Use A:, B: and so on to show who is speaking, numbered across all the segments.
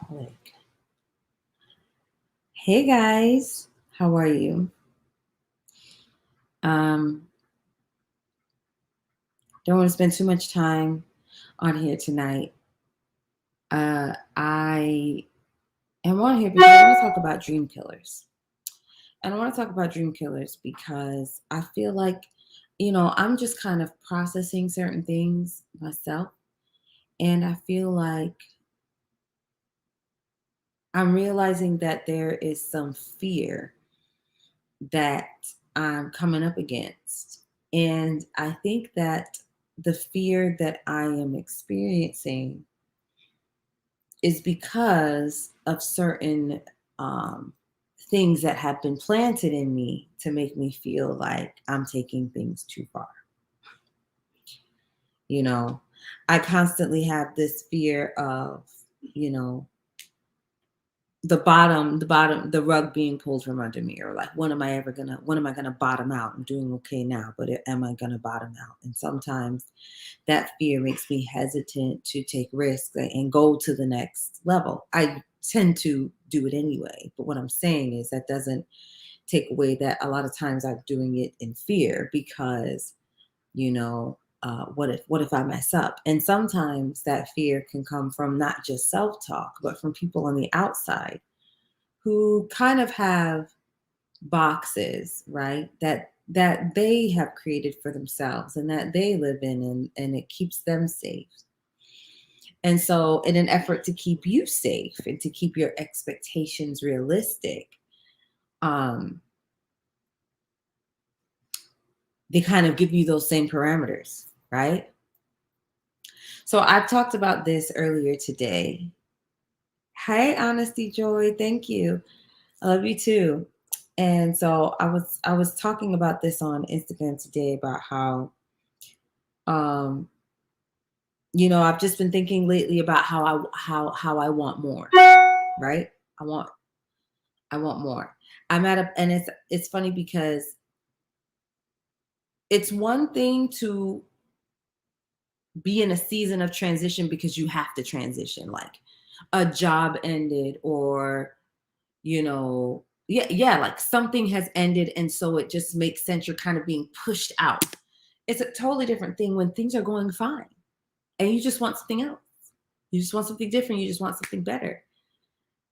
A: Alcoholic. Hey guys, how are you? Um, don't want to spend too much time on here tonight. I am on here because I want to talk about dream killers. And I want to talk about dream killers because I feel like, I'm just kind of processing certain things myself. And I feel like I'm realizing that there is some fear that I'm coming up against. And I think that the fear that I am experiencing is because of certain um, things that have been planted in me to make me feel like I'm taking things too far. You know, I constantly have this fear of, you know, the rug being pulled from under me, or like, when am I gonna bottom out? I'm doing okay now, but am I gonna bottom out? And sometimes that fear makes me hesitant to take risks and go to the next level. I tend to do it anyway, but what I'm saying is that doesn't take away that a lot of times I'm doing it in fear because, what if I mess up? And sometimes that fear can come from not just self-talk, but from people on the outside who kind of have boxes, right? That they have created for themselves and that they live in, and it keeps them safe. And so in an effort to keep you safe and to keep your expectations realistic, um, they kind of give you those same parameters, right? So I talked about this earlier today. Hey, Honesty Joy, thank you. I love you too. And so I was talking about this on Instagram today about how um I've just been thinking lately about how I want more, right? I want I want more. I'm at a and it's funny because it's one thing to be in a season of transition because you have to transition, like a job ended, or yeah, like something has ended, and so it just makes sense you're kind of being pushed out. It's a totally different thing when things are going fine and you just want something else. You just want something different, you just want something better.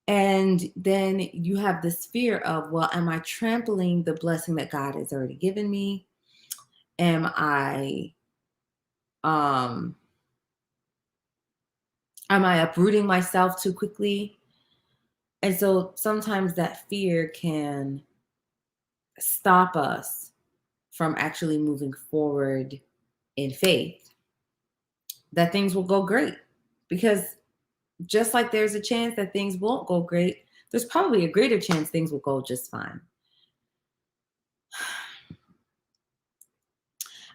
A: And then you have this fear of, well, am I trampling the blessing that God has already given me? Am I um am I uprooting myself too quickly? And so sometimes that fear can stop us from actually moving forward in faith that things will go great. Because just like there's a chance that things won't go great, there's probably a greater chance things will go just fine.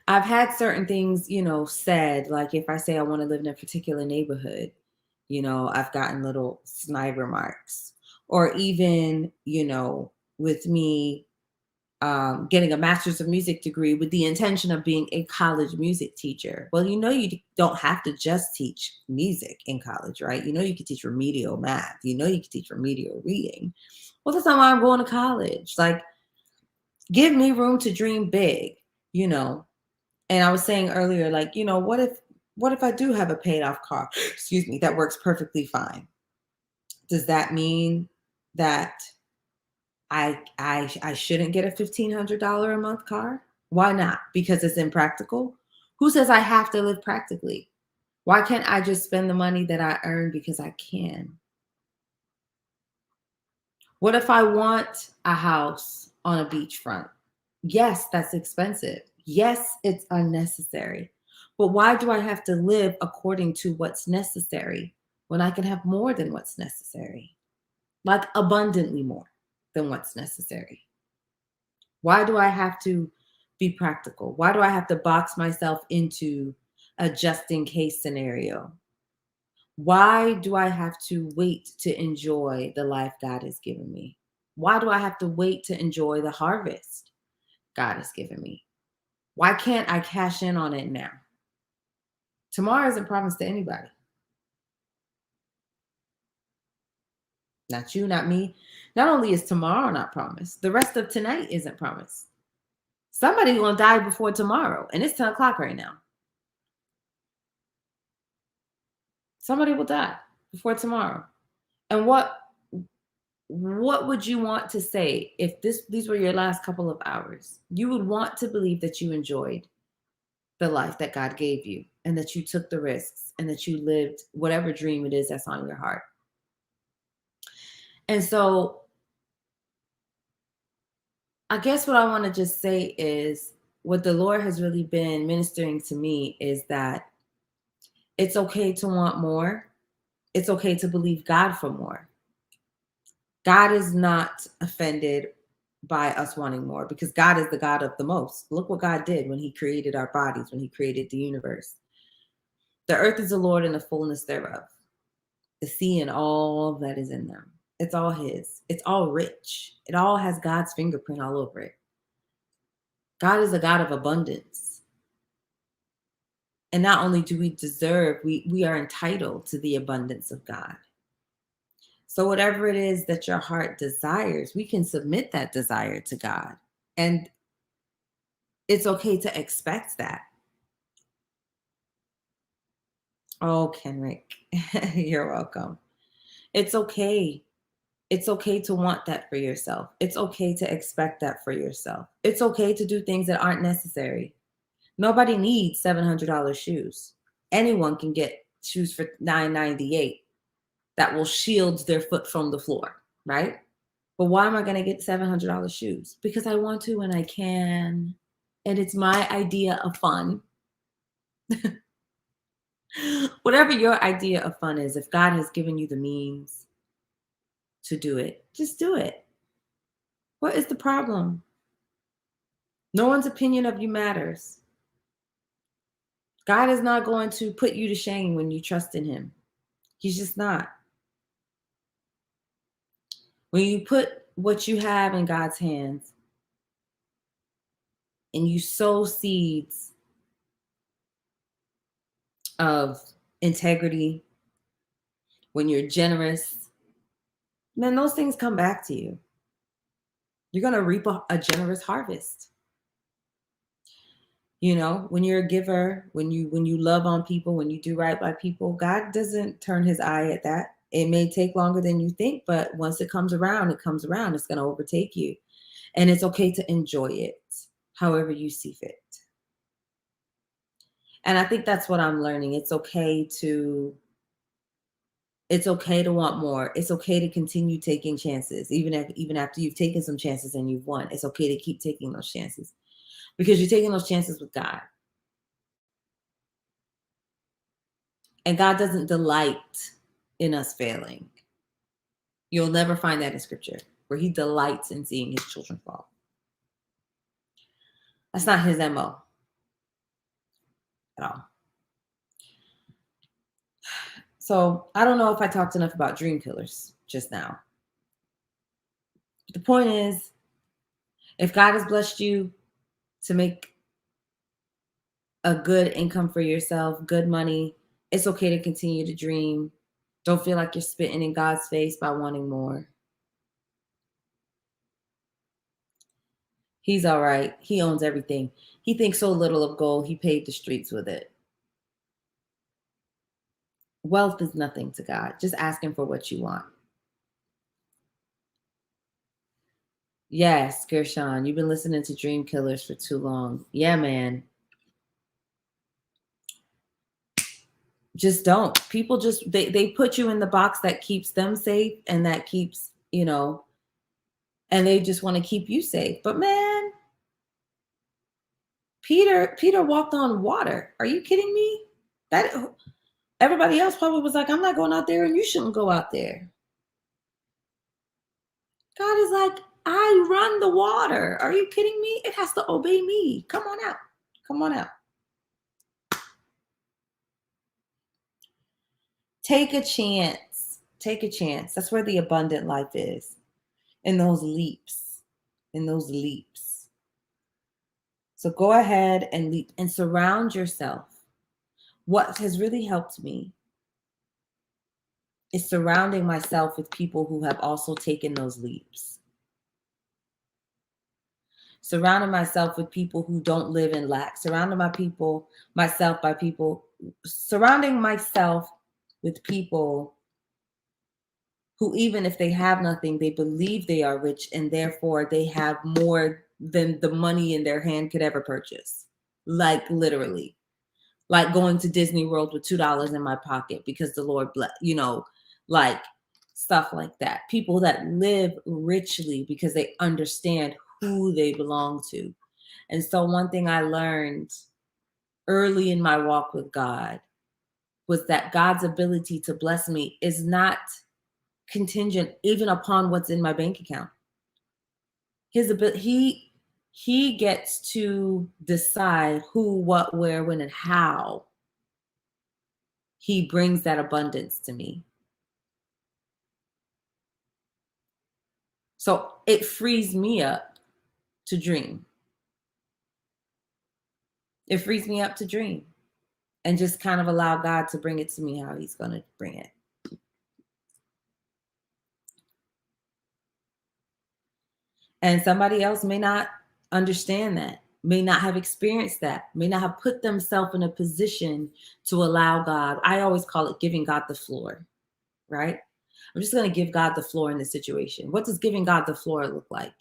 A: I've had certain things, said, like if I say I want to live in a particular neighborhood, I've gotten little snide remarks. Or even, with me getting a master's of music degree with the intention of being a college music teacher. Well, you don't have to just teach music in college, right? You can teach remedial math. You can teach remedial reading. Well, that's not why I'm going to college. Like, give me room to dream big, you know. And I was saying earlier, like, what if I do have a paid off car, excuse me, that works perfectly fine? Does that mean that I shouldn't get a $1,500 a month car? Why not? Because it's impractical? Who says I have to live practically? Why can't I just spend the money that I earn because I can? What if I want a house on a beachfront? Yes, that's expensive. Yes, it's unnecessary. But why do I have to live according to what's necessary when I can have more than what's necessary? Like abundantly more than what's necessary. Why do I have to be practical? Why do I have to box myself into a just in case scenario? Why do I have to wait to enjoy the life God has given me? Why do I have to wait to enjoy the harvest God has given me? Why can't I cash in on it now? Tomorrow isn't promised to anybody. Not you, not me. Not only is tomorrow not promised, the rest of tonight isn't promised. Somebody's going to die before tomorrow, and it's 10 o'clock right now. Somebody will die before tomorrow. And what would you want to say if these were your last couple of hours? You would want to believe that you enjoyed the life that God gave you and that you took the risks and that you lived whatever dream it is that's on your heart. And so I guess what I want to just say is what the Lord has really been ministering to me is that it's okay to want more. It's okay to believe God for more. God is not offended by us wanting more because God is the God of the most. Look what God did when he created our bodies, when he created the universe. The earth is the Lord and the fullness thereof, the sea and all that is in them. It's all his. It's all rich. It all has God's fingerprint all over it. God is a God of abundance. And not only do we deserve, we are entitled to the abundance of God. So whatever it is that your heart desires, we can submit that desire to God. And it's okay to expect that. Oh, Kenrick, you're welcome. It's okay. It's okay to want that for yourself. It's okay to expect that for yourself. It's okay to do things that aren't necessary. Nobody needs $700 shoes. Anyone can get shoes for $9.98 that will shield their foot from the floor, right? But why am I going to get $700 shoes? Because I want to and I can. And it's my idea of fun. Whatever your idea of fun is, if God has given you the means to do it, just do it. What is the problem? No one's opinion of you matters. God is not going to put you to shame when you trust in him. He's just not. When you put what you have in God's hands and you sow seeds of integrity, when you're generous, man, those things come back to you. You're going to reap a generous harvest. You know, when you're a giver, when you love on people, when you do right by people, God doesn't turn his eye at that. It may take longer than you think, but once it comes around, it comes around. It's going to overtake you. And it's okay to enjoy it however you see fit. And I think that's what I'm learning. It's okay to want more. It's okay to continue taking chances, even after you've taken some chances and you've won. It's okay to keep taking those chances because you're taking those chances with God. And God doesn't delight in us failing. You'll never find that in scripture where he delights in seeing his children fall. That's not his MO at all. So I don't know if I talked enough about dream killers just now. But the point is, if God has blessed you to make a good income for yourself, good money, it's okay to continue to dream. Don't feel like you're spitting in God's face by wanting more. He's all right. He owns everything. He thinks so little of gold, he paved the streets with it. Wealth is nothing to God. Just ask him for what you want. Yes, Gershon, you've been listening to Dream Killers for too long. Yeah, man. Just don't. People just they put you in the box that keeps them safe and that keeps, and they just want to keep you safe. But man, Peter walked on water. Are you kidding me? That everybody else probably was like, I'm not going out there and you shouldn't go out there. God is like, I run the water. Are you kidding me? It has to obey me. Come on out. Come on out. Take a chance. Take a chance. That's where the abundant life is. In those leaps. In those leaps. So go ahead and leap and surround yourself. What has really helped me is surrounding myself with people who have also taken those leaps. Surrounding myself with people who don't live in lack. Surrounding myself with people who, even if they have nothing, they believe they are rich and therefore they have more than the money in their hand could ever purchase. Like literally, like going to Disney World with $2 in my pocket because the Lord bless, like stuff like that. People that live richly because they understand who they belong to. And so one thing I learned early in my walk with God was that God's ability to bless me is not contingent even upon what's in my bank account. His ability, he gets to decide who, what, where, when, and how he brings that abundance to me. So it frees me up to dream. It frees me up to dream and just kind of allow God to bring it to me how he's going to bring it. And somebody else may not understand that, may not have experienced that, may not have put themselves in a position to allow God. I always call it giving God the floor, right? I'm just going to give God the floor in this situation. What does giving God the floor look like?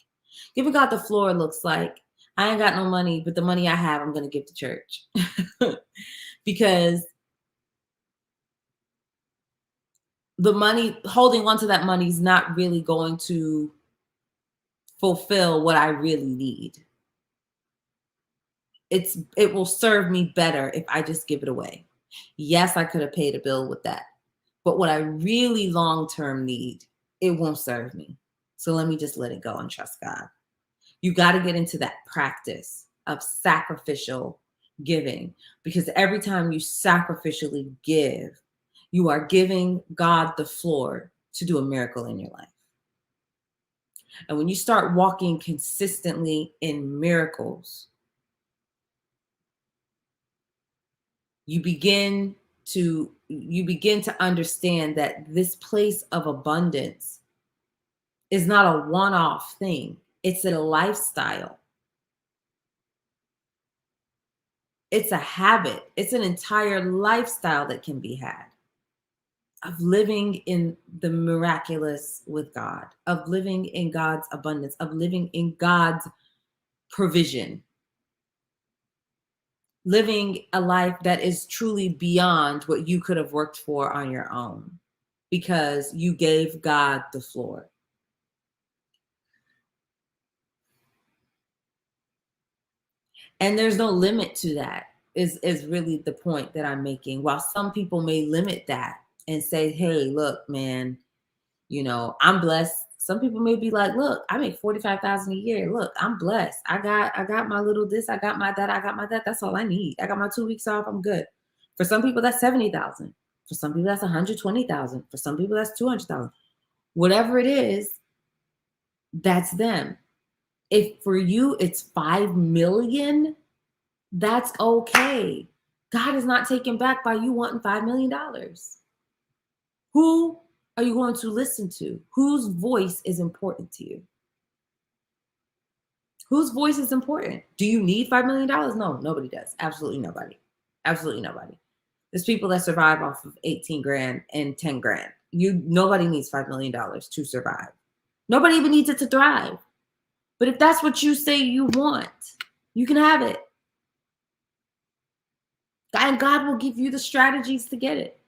A: Giving God the floor looks like, I ain't got no money, but the money I have, I'm going to give to church. Because the money, holding on to that money is not really going to fulfill what I really need. It will serve me better if I just give it away. Yes, I could have paid a bill with that. But what I really long-term need, it won't serve me. So let me just let it go and trust God. You got to get into that practice of sacrificial giving, because every time you sacrificially give, you are giving God the floor to do a miracle in your life. And when you start walking consistently in miracles, you begin to understand that this place of abundance is not a one-off thing. It's a lifestyle. It's a habit. It's an entire lifestyle that can be had of living in the miraculous with God, of living in God's abundance, of living in God's provision, living a life that is truly beyond what you could have worked for on your own because you gave God the floor. And there's no limit to that, is really the point that I'm making. While some people may limit that and say, hey, look, man, I'm blessed. Some people may be like, look, I make $45,000 a year. Look, I'm blessed. I got my little this, I got my that, I got my that. That's all I need. I got my 2 weeks off. I'm good. For some people, that's 70,000. For some people, that's 120,000. For some people, that's 200,000. Whatever it is, that's them. If for you it's 5 million, that's okay. God is not taken back by you wanting $5 million. Who are you going to listen to? Whose voice is important to you? Whose voice is important? Do you need $5 million? No, nobody does. Absolutely nobody. Absolutely nobody. There's people that survive off of 18 grand and 10 grand. Nobody needs $5 million to survive. Nobody even needs it to thrive. But if that's what you say you want, you can have it. And God will give you the strategies to get it.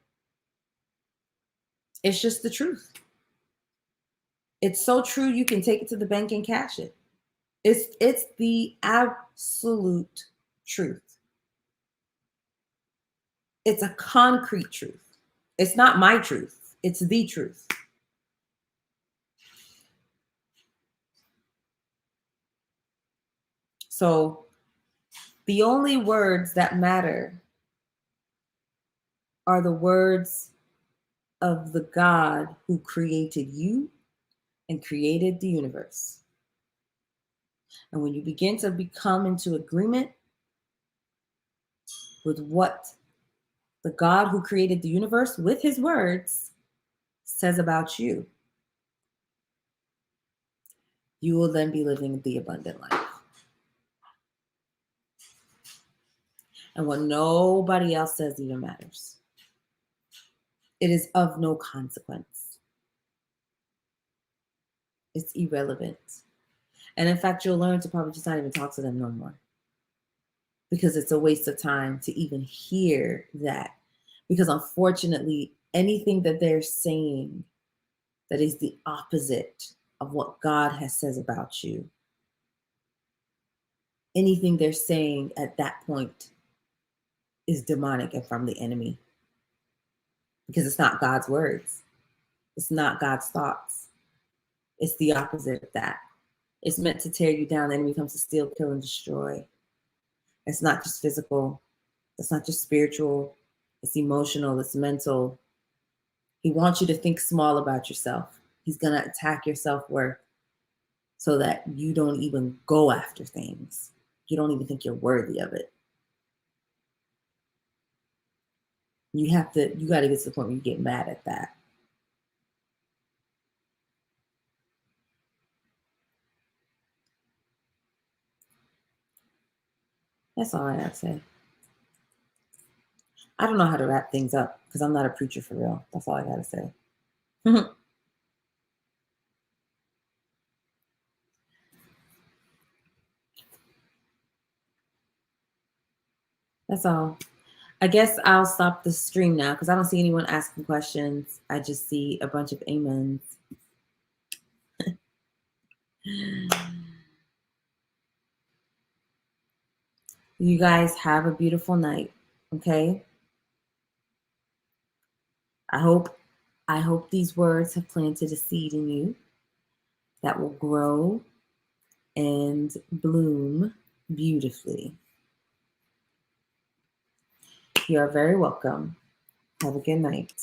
A: It's just the truth. It's so true, you can take it to the bank and cash it. It's the absolute truth. It's a concrete truth. It's not my truth. It's the truth. So the only words that matter are the words of the God who created you and created the universe. And when you begin to become into agreement with what the God who created the universe with his words says about you, you will then be living the abundant life. And what nobody else says even matters. It is of no consequence. It's irrelevant. And in fact, you'll learn to probably just not even talk to them no more. Because it's a waste of time to even hear that. Because unfortunately, anything that they're saying that is the opposite of what God has says about you, anything they're saying at that point is demonic and from the enemy. Because it's not God's words. It's not God's thoughts. It's the opposite of that. It's meant to tear you down. The enemy comes to steal, kill, and destroy. It's not just physical. It's not just spiritual. It's emotional. It's mental. He wants you to think small about yourself. He's going to attack your self-worth so that you don't even go after things. You don't even think you're worthy of it. You got to get to the point where you get mad at that. That's all I have to say. I don't know how to wrap things up because I'm not a preacher for real. That's all I got to say. That's all. I guess I'll stop the stream now because I don't see anyone asking questions. I just see a bunch of amens. You guys have a beautiful night, okay? I hope these words have planted a seed in you that will grow and bloom beautifully. You are very welcome. Have a good night.